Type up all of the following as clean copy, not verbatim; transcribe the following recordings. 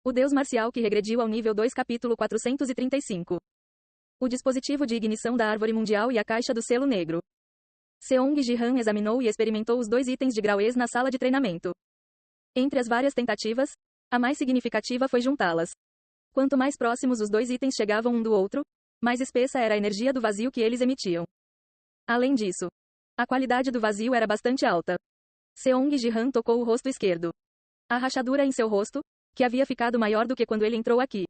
O deus marcial que regrediu ao nível 2 capítulo 435. O dispositivo de ignição da árvore mundial e a caixa do selo negro. Seong Ji-han examinou e experimentou os 2 itens de grau E na sala de treinamento. Entre as várias tentativas, a mais significativa foi juntá-las. Quanto mais próximos os 2 itens chegavam um do outro, mais espessa era a energia do vazio que eles emitiam. Além disso, a qualidade do vazio era bastante alta. Seong Ji-han tocou o rosto esquerdo. A rachadura em seu rosto, que havia ficado maior do que quando ele entrou aqui.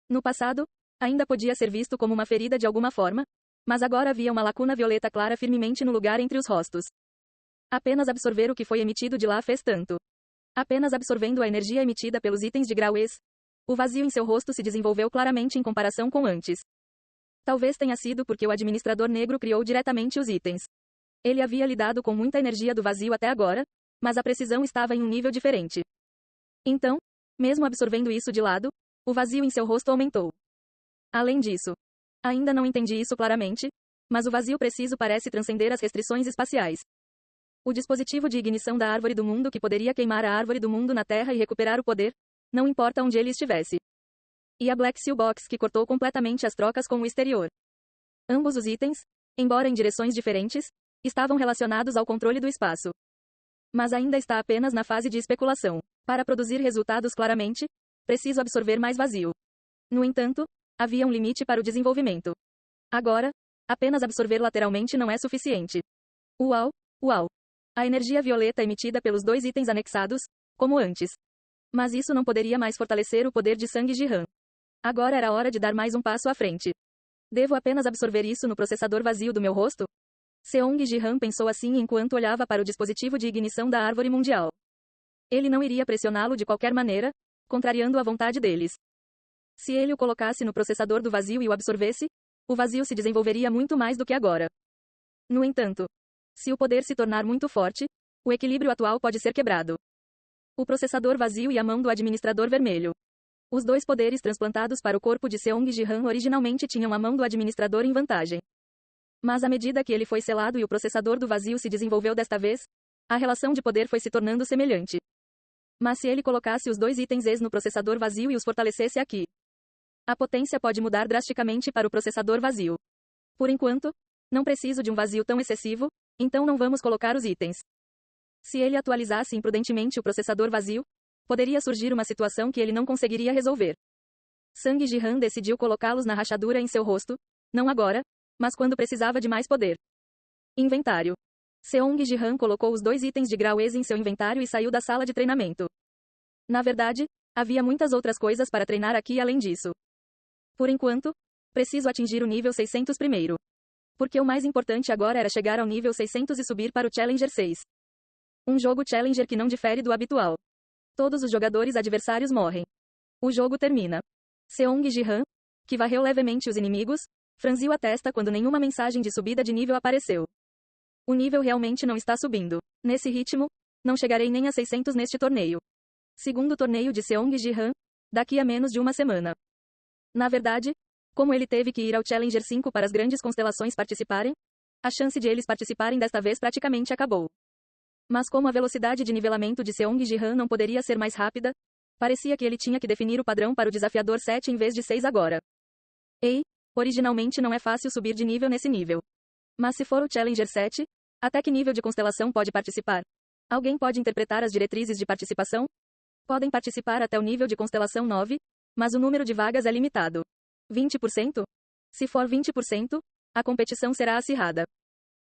No passado, ainda podia ser visto como uma ferida de alguma forma, mas agora havia uma lacuna violeta clara firmemente no lugar entre os rostos. Apenas absorver o que foi emitido de lá fez tanto. Apenas absorvendo a energia emitida pelos itens de grau E, o vazio em seu rosto se desenvolveu claramente em comparação com antes. Talvez tenha sido porque o administrador negro criou diretamente os itens. Ele havia lidado com muita energia do vazio até agora, mas a precisão estava em um nível diferente. Então, mesmo absorvendo isso de lado, o vazio em seu rosto aumentou. Além disso, ainda não entendi isso claramente, mas o vazio preciso parece transcender as restrições espaciais. O dispositivo de ignição da árvore do mundo que poderia queimar a árvore do mundo na Terra e recuperar o poder, não importa onde ele estivesse. E a Black Seal Box que cortou completamente as trocas com o exterior. Ambos os itens, embora em direções diferentes, estavam relacionados ao controle do espaço. Mas ainda está apenas na fase de especulação. Para produzir resultados claramente, preciso absorver mais vazio. No entanto, havia um limite para o desenvolvimento. Agora, apenas absorver lateralmente não é suficiente. Uau, uau. A energia violeta emitida pelos 2 itens anexados, como antes. Mas isso não poderia mais fortalecer o poder de Seong Ji-han. Agora era hora de dar mais um passo à frente. Devo apenas absorver isso no processador vazio do meu rosto? Seong Ji-han pensou assim enquanto olhava para o dispositivo de ignição da árvore mundial. Ele não iria pressioná-lo de qualquer maneira, contrariando a vontade deles. Se ele o colocasse no processador do vazio e o absorvesse, o vazio se desenvolveria muito mais do que agora. No entanto, se o poder se tornar muito forte, o equilíbrio atual pode ser quebrado. O processador vazio e a mão do administrador vermelho. Os 2 poderes transplantados para o corpo de Seong Ji-han originalmente tinham a mão do administrador em vantagem. Mas à medida que ele foi selado e o processador do vazio se desenvolveu desta vez, a relação de poder foi se tornando semelhante. Mas se ele colocasse os 2 itens E no processador vazio e os fortalecesse aqui, a potência pode mudar drasticamente para o processador vazio. Por enquanto, não preciso de um vazio tão excessivo, então não vamos colocar os itens. Se ele atualizasse imprudentemente o processador vazio, poderia surgir uma situação que ele não conseguiria resolver. Seong Ji-han decidiu colocá-los na rachadura em seu rosto, não agora, mas quando precisava de mais poder. Inventário. Seong Ji-han colocou os 2 itens de grau E em seu inventário e saiu da sala de treinamento. Na verdade, havia muitas outras coisas para treinar aqui além disso. Por enquanto, preciso atingir o nível 600 primeiro. Porque o mais importante agora era chegar ao nível 600 e subir para o Challenger 6. Um jogo Challenger que não difere do habitual. Todos os jogadores adversários morrem. O jogo termina. Seong Ji-han, que varreu levemente os inimigos, franziu a testa quando nenhuma mensagem de subida de nível apareceu. O nível realmente não está subindo. Nesse ritmo, não chegarei nem a 600 neste torneio. Segundo torneio de Seong Ji-han, daqui a menos de uma semana. Na verdade, como ele teve que ir ao Challenger 5 para as grandes constelações participarem, a chance de eles participarem desta vez praticamente acabou. Mas como a velocidade de nivelamento de Seong Ji-han não poderia ser mais rápida, parecia que ele tinha que definir o padrão para o desafiador 7 em vez de 6 agora. Ei, originalmente não é fácil subir de nível nesse nível. Mas se for o Challenger 7, até que nível de constelação pode participar? Alguém pode interpretar as diretrizes de participação? Podem participar até o nível de constelação 9, mas o número de vagas é limitado. 20%? Se for 20%, a competição será acirrada.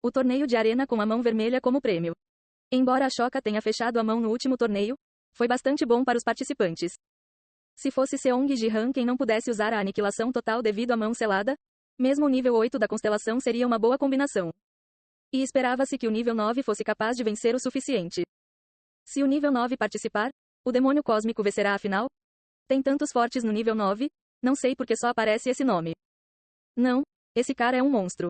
O torneio de arena com a mão vermelha como prêmio. Embora a Shoka tenha fechado a mão no último torneio, foi bastante bom para os participantes. Se fosse Seong Ji-han quem não pudesse usar a aniquilação total devido à mão selada, mesmo o nível 8 da constelação seria uma boa combinação. E esperava-se que o nível 9 fosse capaz de vencer o suficiente. Se o nível 9 participar, o demônio cósmico vencerá a final? Tem tantos fortes no nível 9, não sei porque só aparece esse nome. Não, esse cara é um monstro.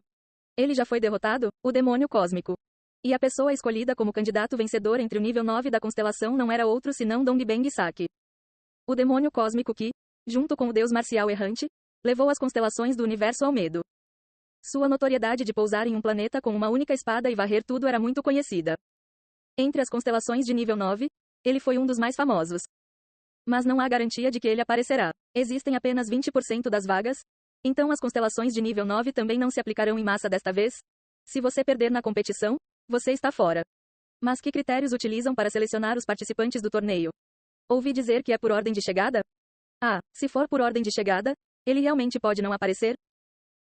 Ele já foi derrotado, o demônio cósmico. E a pessoa escolhida como candidato vencedor entre o nível 9 da constelação não era outro senão Dongbang Saki. O demônio cósmico que, junto com o deus marcial errante, levou as constelações do universo ao medo. Sua notoriedade de pousar em um planeta com uma única espada e varrer tudo era muito conhecida. Entre as constelações de nível 9, ele foi um dos mais famosos. Mas não há garantia de que ele aparecerá. Existem apenas 20% das vagas? Então as constelações de nível 9 também não se aplicarão em massa desta vez? Se você perder na competição, você está fora. Mas que critérios utilizam para selecionar os participantes do torneio? Ouvi dizer que é por ordem de chegada? Ah, se for por ordem de chegada, ele realmente pode não aparecer?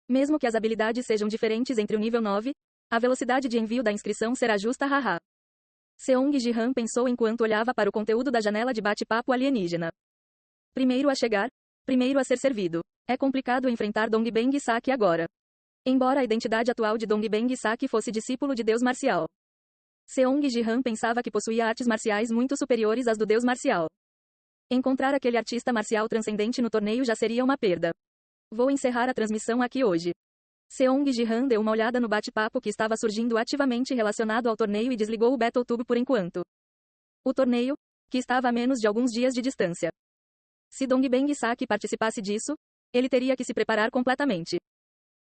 Mesmo que as habilidades sejam diferentes entre o nível 9, a velocidade de envio da inscrição será justa, haha. Seong Ji-han pensou enquanto olhava para o conteúdo da janela de bate-papo alienígena. Primeiro a chegar, primeiro a ser servido. É complicado enfrentar Dongbang Saki agora. Embora a identidade atual de Dongbang Saki fosse discípulo de Deus Marcial, Seong Ji-han pensava que possuía artes marciais muito superiores às do Deus Marcial. Encontrar aquele artista marcial transcendente no torneio já seria uma perda. Vou encerrar a transmissão aqui hoje. Seong Ji-han deu uma olhada no bate-papo que estava surgindo ativamente relacionado ao torneio e desligou o BattleTube por enquanto. O torneio, que estava a menos de alguns dias de distância. Se Dongbang Saki participasse disso, ele teria que se preparar completamente.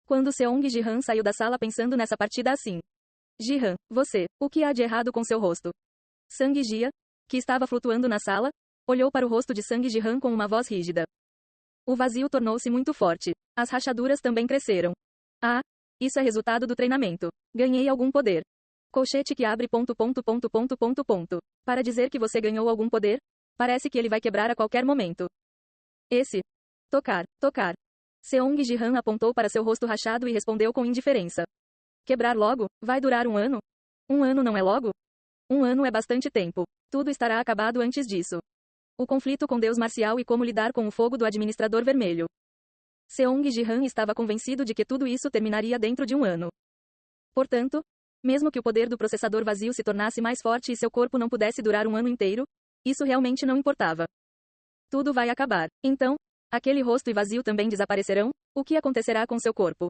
Quando Seong Ji-han saiu da sala pensando nessa partida assim. Ji-han, você, o que há de errado com seu rosto? Sang Jia, que estava flutuando na sala, olhou para o rosto de Sang Ji-han com uma voz rígida. O vazio tornou-se muito forte. As rachaduras também cresceram. Ah, isso é resultado do treinamento. Ganhei algum poder. Colchete que abre ... Para dizer que você ganhou algum poder, parece que ele vai quebrar a qualquer momento. Esse. Tocar. Seong Ji-han apontou para seu rosto rachado e respondeu com indiferença. Quebrar logo? Vai durar um ano? Um ano não é logo? Um ano é bastante tempo. Tudo estará acabado antes disso. O conflito com Deus Marcial e como lidar com o fogo do Administrador Vermelho. Seong Ji-han estava convencido de que tudo isso terminaria dentro de um ano. Portanto, mesmo que o poder do processador vazio se tornasse mais forte e seu corpo não pudesse durar um ano inteiro, isso realmente não importava. Tudo vai acabar. Então, aquele rosto e vazio também desaparecerão? O que acontecerá com seu corpo?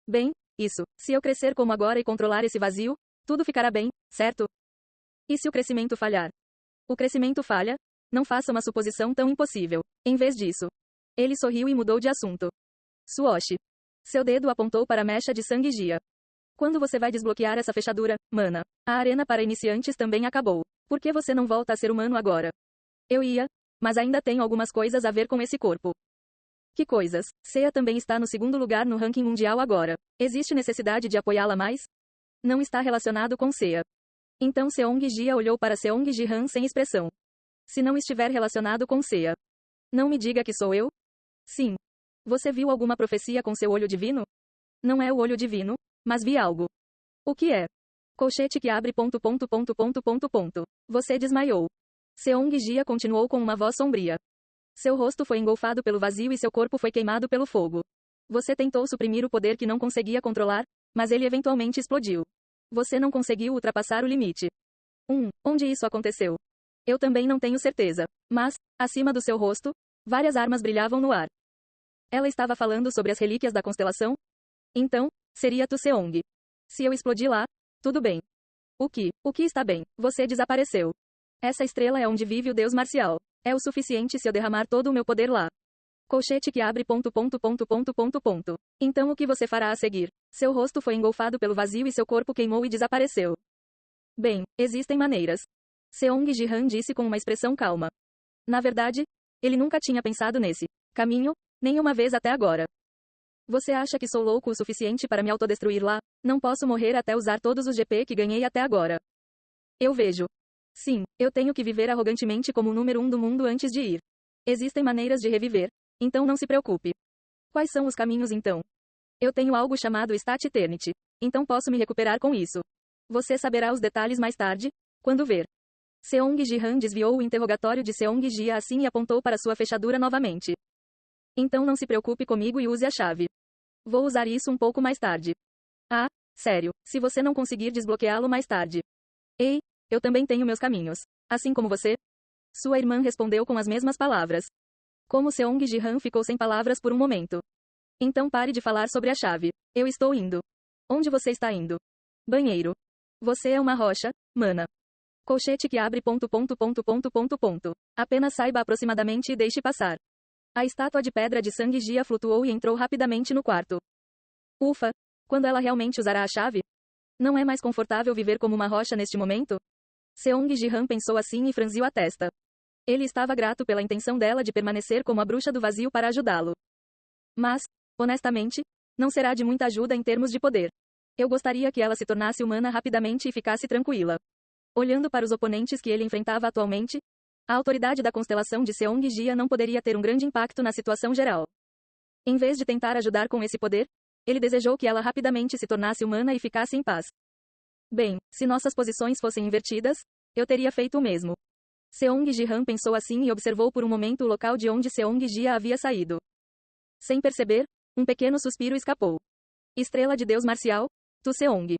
Bem, isso. Se eu crescer como agora e controlar esse vazio, tudo ficará bem, certo? E se o crescimento falhar? O crescimento falha? Não faça uma suposição tão impossível. Em vez disso, ele sorriu e mudou de assunto. Suoshi. Seu dedo apontou para a mecha de Sang Jia. Quando você vai desbloquear essa fechadura, mana? A arena para iniciantes também acabou. Por que você não volta a ser humano agora? Eu ia, mas ainda tenho algumas coisas a ver com esse corpo. Que coisas? Seiya também está no segundo lugar no ranking mundial agora. Existe necessidade de apoiá-la mais? Não está relacionado com Seiya. Então Seong Jia olhou para Seong Ji-han sem expressão. Se não estiver relacionado com Seiya, não me diga que sou eu? Sim. Você viu alguma profecia com seu olho divino? Não é o olho divino, mas vi algo. O que é? Colchete que abre ... Você desmaiou. Seong Jia continuou com uma voz sombria. Seu rosto foi engolfado pelo vazio e seu corpo foi queimado pelo fogo. Você tentou suprimir o poder que não conseguia controlar, mas ele eventualmente explodiu. Você não conseguiu ultrapassar o limite. Onde isso aconteceu? Eu também não tenho certeza. Mas, acima do seu rosto, várias armas brilhavam no ar. Ela estava falando sobre as relíquias da constelação? Então, seria Tu Seong. Se eu explodir lá, tudo bem. O que está bem? Você desapareceu. Essa estrela é onde vive o Deus Marcial. É o suficiente se eu derramar todo o meu poder lá. Colchete que abre ... Então o que você fará a seguir? Seu rosto foi engolfado pelo vazio e seu corpo queimou e desapareceu. Bem, existem maneiras. Seong Ji-han disse com uma expressão calma. Na verdade, ele nunca tinha pensado nesse caminho, nenhuma vez até agora. Você acha que sou louco o suficiente para me autodestruir lá? Não posso morrer até usar todos os GP que ganhei até agora. Eu vejo. Sim, eu tenho que viver arrogantemente como o número 1 do mundo antes de ir. Existem maneiras de reviver, então não se preocupe. Quais são os caminhos então? Eu tenho algo chamado Stat Eternity, então posso me recuperar com isso. Você saberá os detalhes mais tarde, quando ver. Seong Ji-han desviou o interrogatório de Seong Jia assim e apontou para sua fechadura novamente. Então não se preocupe comigo e use a chave. Vou usar isso um pouco mais tarde. Ah, sério, se você não conseguir desbloqueá-lo mais tarde. Ei, eu também tenho meus caminhos. Assim como você? Sua irmã respondeu com as mesmas palavras. Como Seong Ji-han ficou sem palavras por um momento. Então pare de falar sobre a chave. Eu estou indo. Onde você está indo? Banheiro. Você é uma rocha, mana. Colchete que abre ... Apenas saiba aproximadamente e deixe passar. A estátua de pedra de Sang Jia flutuou e entrou rapidamente no quarto. Ufa! Quando ela realmente usará a chave? Não é mais confortável viver como uma rocha neste momento? Seong Ji-han pensou assim e franziu a testa. Ele estava grato pela intenção dela de permanecer como a bruxa do vazio para ajudá-lo. Mas, honestamente, não será de muita ajuda em termos de poder. Eu gostaria que ela se tornasse humana rapidamente e ficasse tranquila. Olhando para os oponentes que ele enfrentava atualmente, a autoridade da constelação de Seong-Jia não poderia ter um grande impacto na situação geral. Em vez de tentar ajudar com esse poder, ele desejou que ela rapidamente se tornasse humana e ficasse em paz. Bem, se nossas posições fossem invertidas, eu teria feito o mesmo. Seong-Jihan pensou assim e observou por um momento o local de onde Seong-Jia havia saído. Sem perceber, um pequeno suspiro escapou. Estrela de Deus Marcial, Tu Seong.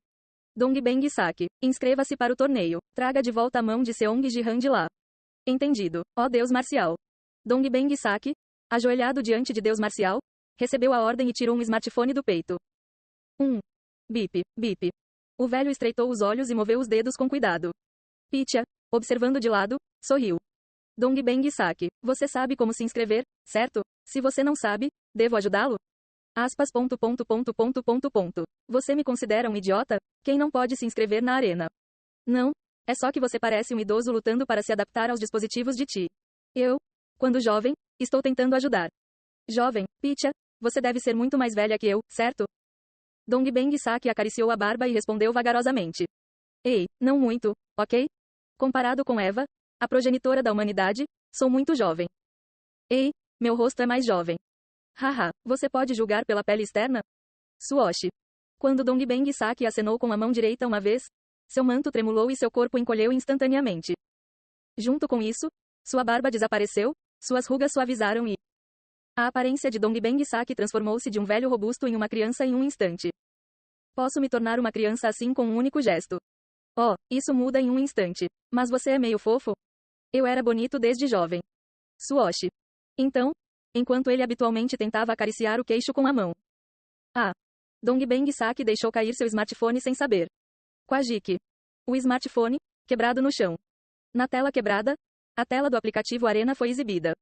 Dongbang Sak. Inscreva-se para o torneio. Traga de volta a mão de Seong-Jihan de lá. Entendido, ó Deus Marcial. Dongbang Sak, ajoelhado diante de Deus Marcial, recebeu a ordem e tirou um smartphone do peito. Bip, bip. O velho estreitou os olhos e moveu os dedos com cuidado. Pitya, observando de lado, sorriu. Dongbang Sak, você sabe como se inscrever, certo? Se você não sabe, devo ajudá-lo? Aspas. Você me considera um idiota? Quem não pode se inscrever na arena? Não, é só que você parece um idoso lutando para se adaptar aos dispositivos de Ti. Eu, quando jovem, estou tentando ajudar. Jovem, Pitya, você deve ser muito mais velha que eu, certo? Dongbang Sak acariciou a barba e respondeu vagarosamente. Ei, não muito, ok? Comparado com Eva, a progenitora da humanidade, sou muito jovem. Ei, meu rosto é mais jovem. Haha, você pode julgar pela pele externa? Suoshi. Quando Dongbang Sak acenou com a mão direita uma vez, seu manto tremulou e seu corpo encolheu instantaneamente. Junto com isso, sua barba desapareceu, suas rugas suavizaram e... A aparência de Dongbang Sak transformou-se de um velho robusto em uma criança em um instante. Posso me tornar uma criança assim com um único gesto. Oh, isso muda em um instante. Mas você é meio fofo? Eu era bonito desde jovem. Suoshi. Então, enquanto ele habitualmente tentava acariciar o queixo com a mão. Dongbang Sak deixou cair seu smartphone sem saber. Quajiki. O smartphone, quebrado no chão. Na tela quebrada, a tela do aplicativo Arena foi exibida.